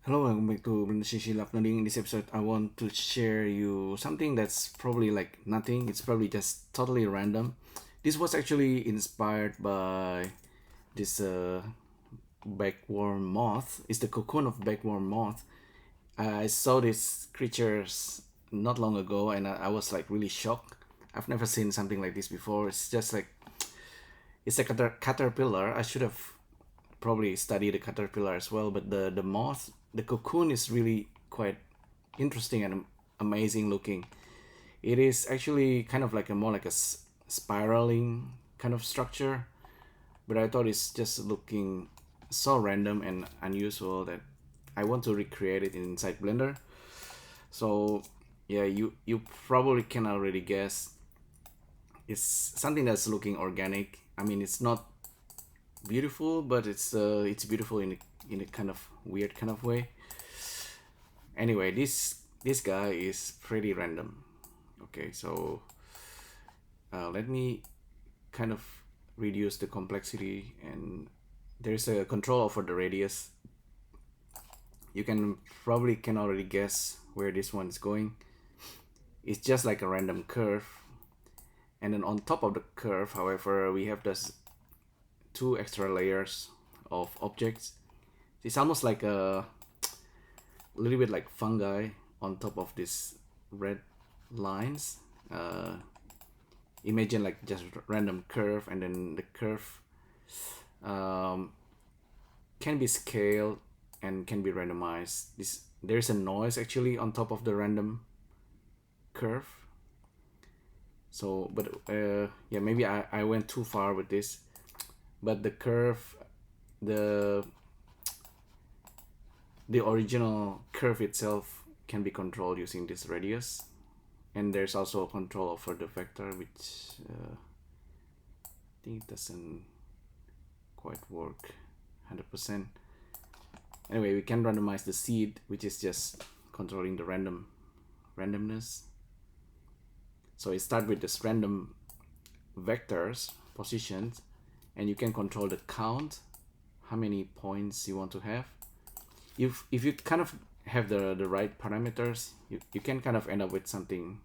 Hello, welcome back to LIVENODING. In this episode, I want to share you something that's probably like nothing. It's probably just totally random. This was actually inspired by this bagworm moth. It's the cocoon of bagworm moth. I saw these creatures not long ago, and I was like really shocked. I've never seen something like this before. It's just like it's a caterpillar. I should have probably studied the caterpillar as well, but the moth, the cocoon is really quite interesting and amazing looking. It is actually kind of like a more like a spiraling kind of structure, but I thought it's just looking so random and unusual that I want to recreate it inside Blender. So yeah, you probably can already guess it's something that's looking organic. I mean, it's not beautiful, but it's beautiful in a kind of weird kind of way. Anyway, this guy is pretty random. Okay, so let me kind of reduce the complexity, and there's a control over the radius. You can already guess where this one is going. It's just like a random curve, and then on top of the curve, however, we have this two extra layers of objects. It's almost like a little bit like fungi on top of these red lines. Imagine like just random curve, and then the curve can be scaled and can be randomized. There's a noise actually on top of the random curve. So, but yeah, maybe I went too far with this. But the curve, the original curve itself can be controlled using this radius, and there's also a control over the vector, which I think it doesn't quite work 100%. Anyway, we can randomize the seed, which is just controlling the randomness. So it starts with this random vectors positions, and you can control the count, how many points you want to have. If you kind of have the right parameters, you can kind of end up with something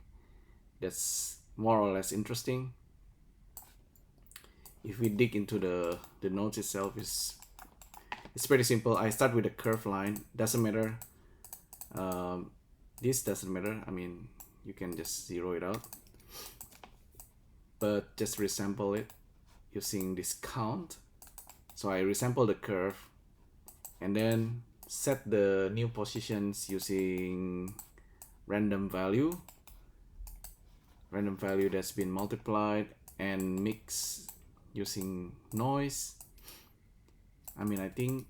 that's more or less interesting. If we dig into the nodes itself, it's pretty simple. I start with a curved line, doesn't matter. This doesn't matter. I mean, you can just zero it out, but just resample it using this count. So I resample the curve, and then set the new positions using random value that's been multiplied, and mix using noise. I mean, I think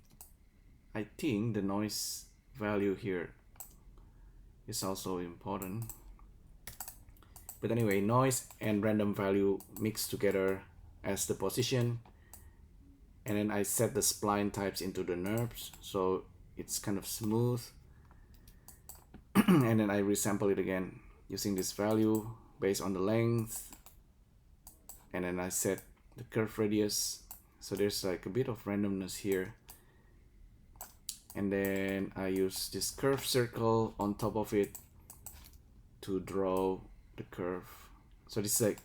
the noise value here is also important. But anyway, noise and random value mixed together as the position, and then I set the spline types into the NURBS, so it's kind of smooth. And then I resample it again using this value based on the length, and then I set the curve radius, so there's like a bit of randomness here. And then I use this curve circle on top of it to draw the curve. So this is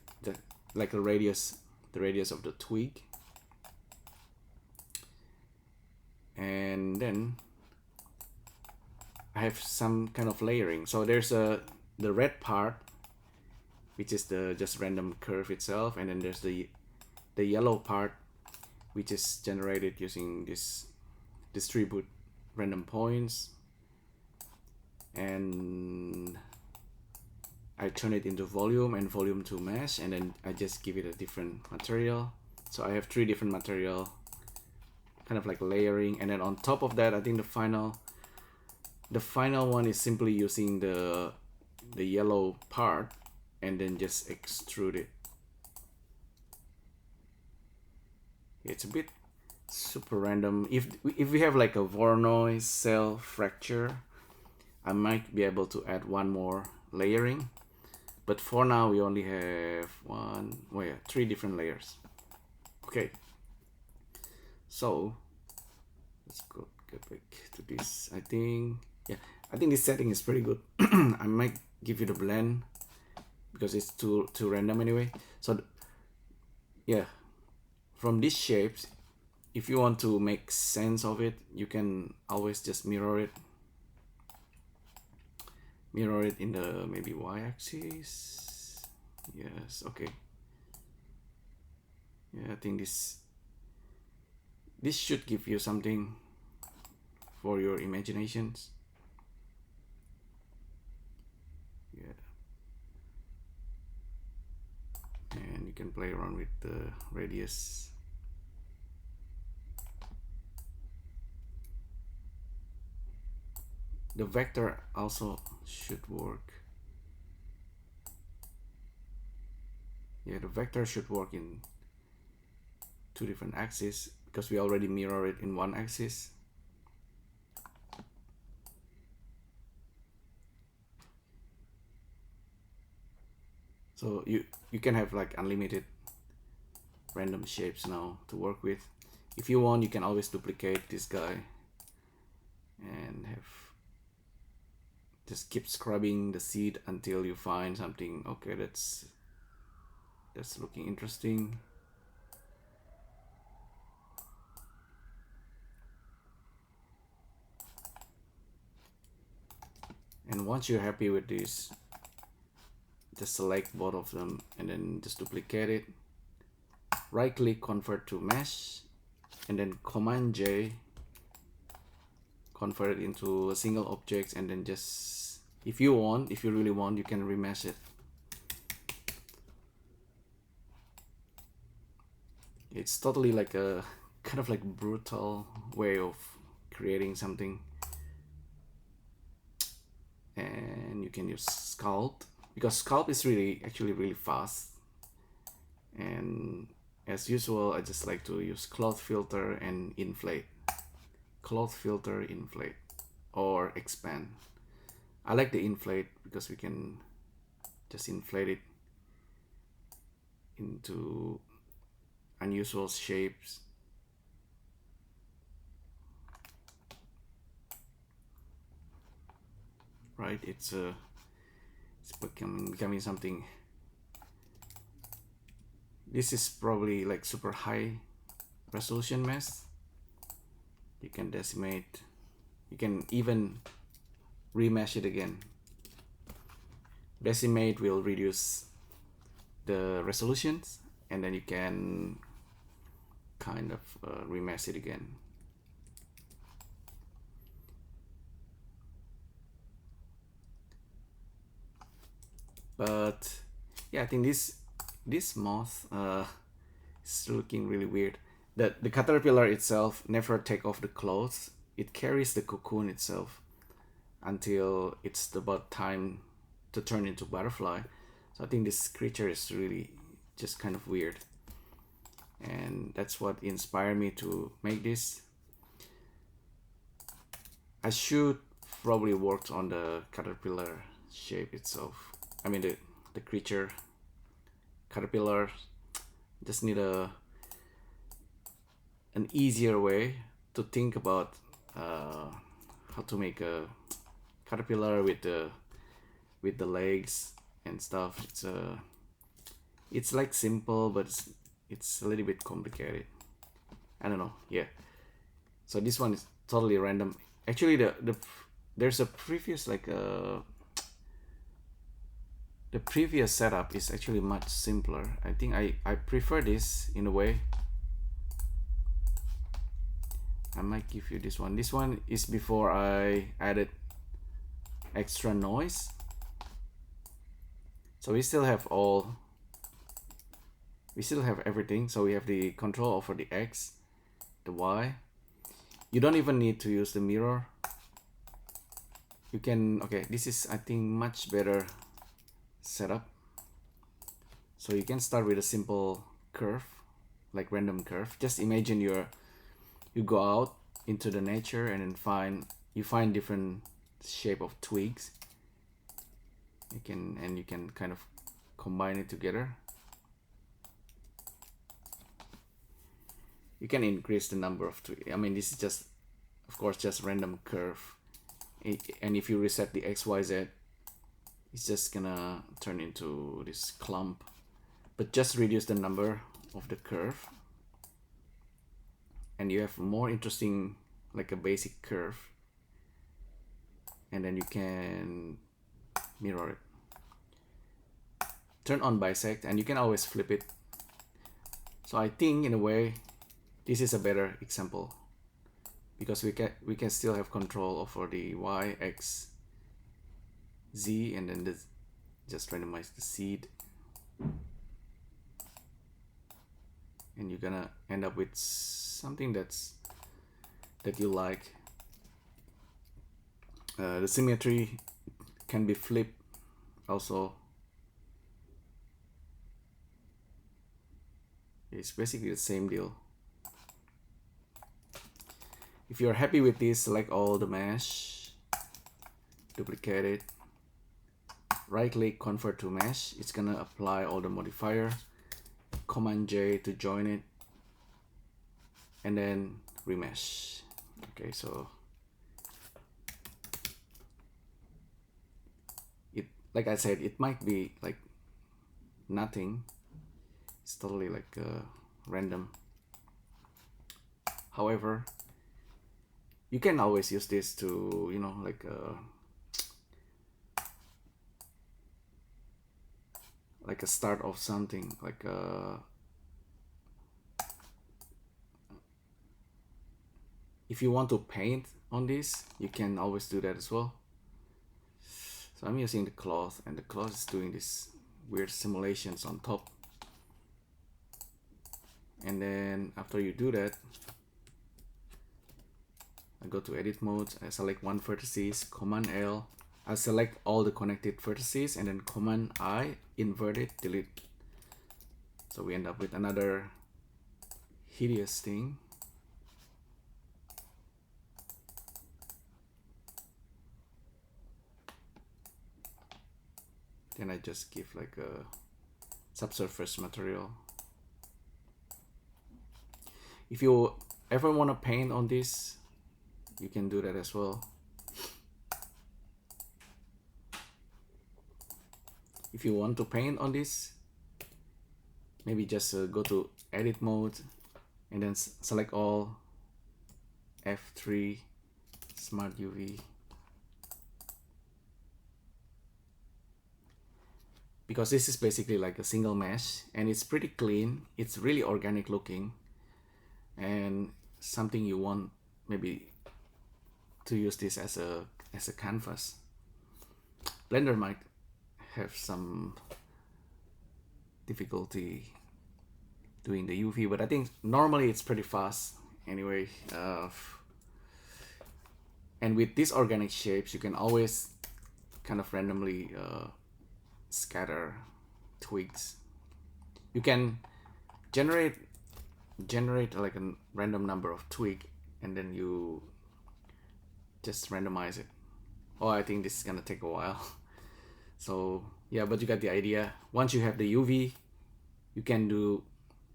like a radius, the radius of the twig. And then I have some kind of layering. So there's the red part, which is the just random curve itself, and then there's the yellow part, which is generated using this distribute random points, and I turn it into volume and volume to mesh, and then I just give it a different material. So I have 3 different material, kind of like layering, and then on top of that, I think the final one is simply using the yellow part and then just extrude it. It's a bit super random. If we have like a Voronoi cell fracture, I might be able to add one more layering, but for now we only have 3 different layers. Okay, so let's go go back to this. I think, yeah, I think this setting is pretty good. I might give you the blend because it's too random anyway. So yeah, from these shapes, if you want to make sense of it, you can always just mirror it in the maybe y-axis. Yes, okay. Yeah, I think this should give you something for your imaginations. Yeah, and you can play around with the radius. The vector also should work. Yeah, the vector should work in 2 different axes because we already mirror it in 1 axis. So you can have like unlimited random shapes now to work with. If you want, you can always duplicate this guy and just keep scrubbing the seed until you find something. Okay, that's looking interesting. And once you're happy with this, just select both of them and then just duplicate it. Right click, convert to mesh, and then Command J, convert it into a single object, and then just, if you really want, you can remesh it. It's totally like a kind of like brutal way of creating something. And you can use Sculpt because Sculpt is actually really fast. And as usual, I just like to use cloth filter and inflate. Cloth filter, inflate, or expand. I like the inflate because we can just inflate it into unusual shapes. Right, it's becoming something. This is probably like super high resolution mesh. You can decimate, you can even remesh it again. Decimate will reduce the resolutions, and then you can kind of remesh it again. But yeah, I think this moth is looking really weird. The caterpillar itself never take off the clothes. It carries the cocoon itself until it's about time to turn into butterfly. So I think this creature is really just kind of weird, and that's what inspired me to make this. I should probably work on the caterpillar shape itself. I mean the creature caterpillar. Just need an easier way to think about how to make a caterpillar with the legs and stuff. It's like simple, but it's a little bit complicated. I don't know. Yeah. So this one is totally random. Actually, there's a previous the previous setup is actually much simpler. I think I prefer this in a way. I might give you this one. This one is before I added extra noise. So we still have everything. So we have the control over the X, the Y. You don't even need to use the mirror. You can, okay, this is I think much better setup. So you can start with a simple curve, like random curve. Just imagine you go out into the nature and then you find different shape of twigs. You can kind of combine it together. You can increase the number of twigs. I mean, this is just of course just random curve, and if you reset the XYZ, it's just gonna turn into this clump. But just reduce the number of the curve, and you have more interesting, like a basic curve, and then you can mirror it. Turn on bisect, and you can always flip it. So I think in a way this is a better example, because we can still have control over the Y, X, Z, and then just randomize the seed, and you're gonna end up with something that you like. The symmetry can be flipped also. It's basically the same deal. If you're happy with this, select all the mesh, duplicate it, right click, convert to mesh. It's gonna apply all the modifier, Command J to join it, and then remesh. Okay, so it, like I said, it might be like nothing. It's totally like random. However, you can always use this to, you know, like a start of something, like if you want to paint on this, you can always do that as well. So I'm using the cloth, and the cloth is doing this weird simulations on top. And then after you do that, I go to edit mode, I select one vertices, Command L, I select all the connected vertices, and then Command I, invert it, delete. So we end up with another hideous thing. Then I just give like a subsurface material. If you ever want to paint on this, you can do that as well. If you want to paint on this, maybe just go to edit mode, and then select all, F3, smart UV. Because this is basically like a single mesh, and it's pretty clean, it's really organic looking, and something you want maybe to use this as a canvas. Blender might have some difficulty doing the UV, but I think normally it's pretty fast anyway. And with these organic shapes, you can always kind of randomly scatter twigs. You can generate like a random number of twig, and then you just randomize it. Oh, I think this is gonna take a while. So yeah, but you got the idea. Once you have the UV, you can do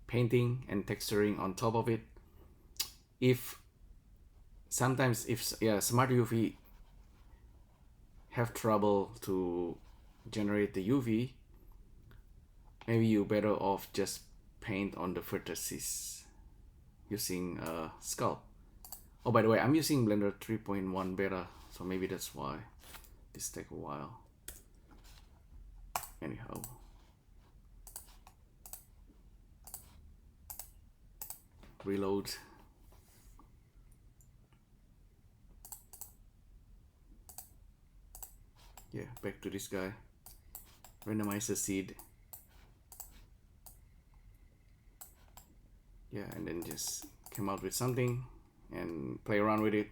painting and texturing on top of it. Sometimes smart UV have trouble to generate the UV, maybe you better off just paint on the vertices using Sculpt. Oh, by the way, I'm using Blender 3.1 beta, so maybe that's why this take a while. Anyhow, reload. Yeah, back to this guy. Randomize the seed. Yeah, and then just come out with something and play around with it.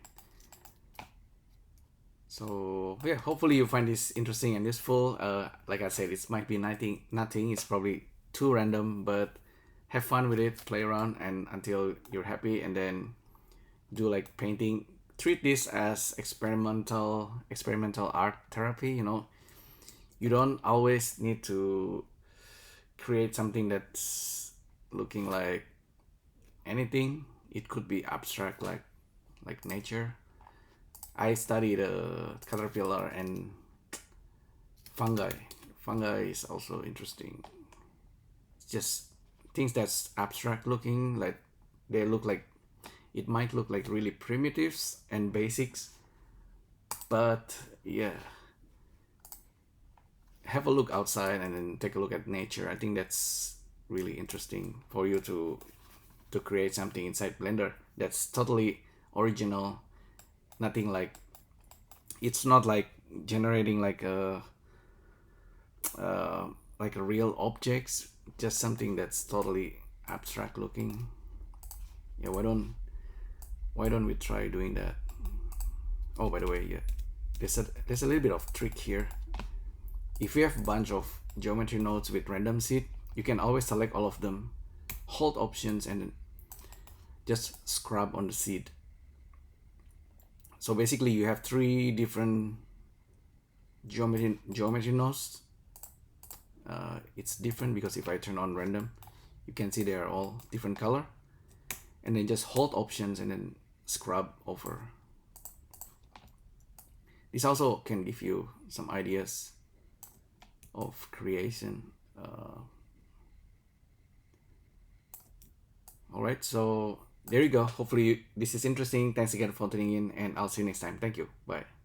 So yeah, hopefully you find this interesting and useful. Like I said, it might be nothing. It's probably too random, but have fun with it, play around, and until you're happy, and then do like painting. Treat this as experimental art therapy. You know, you don't always need to create something that's looking like anything. It could be abstract, like like nature. I studied caterpillar and fungi. Fungi is also interesting. It's just things that's abstract looking, like they look like, it might look like really primitives and basics, but yeah, have a look outside and then take a look at nature. I think that's really interesting for you to create something inside Blender that's totally original. Nothing like, it's not like generating like a real objects, just something that's totally abstract looking. Yeah, why don't we try doing that? Oh, by the way, yeah, there's a little bit of trick here. If you have a bunch of geometry nodes with random seed, you can always select all of them, hold options, and then just scrub on the seed. So basically you have 3 different geometry nodes. It's different because if I turn on random, you can see they are all different color, and then just hold options and then scrub over. This also can give you some ideas of creation. All right, so there you go. Hopefully this is interesting. Thanks again for tuning in, and I'll see you next time. Thank you. Bye.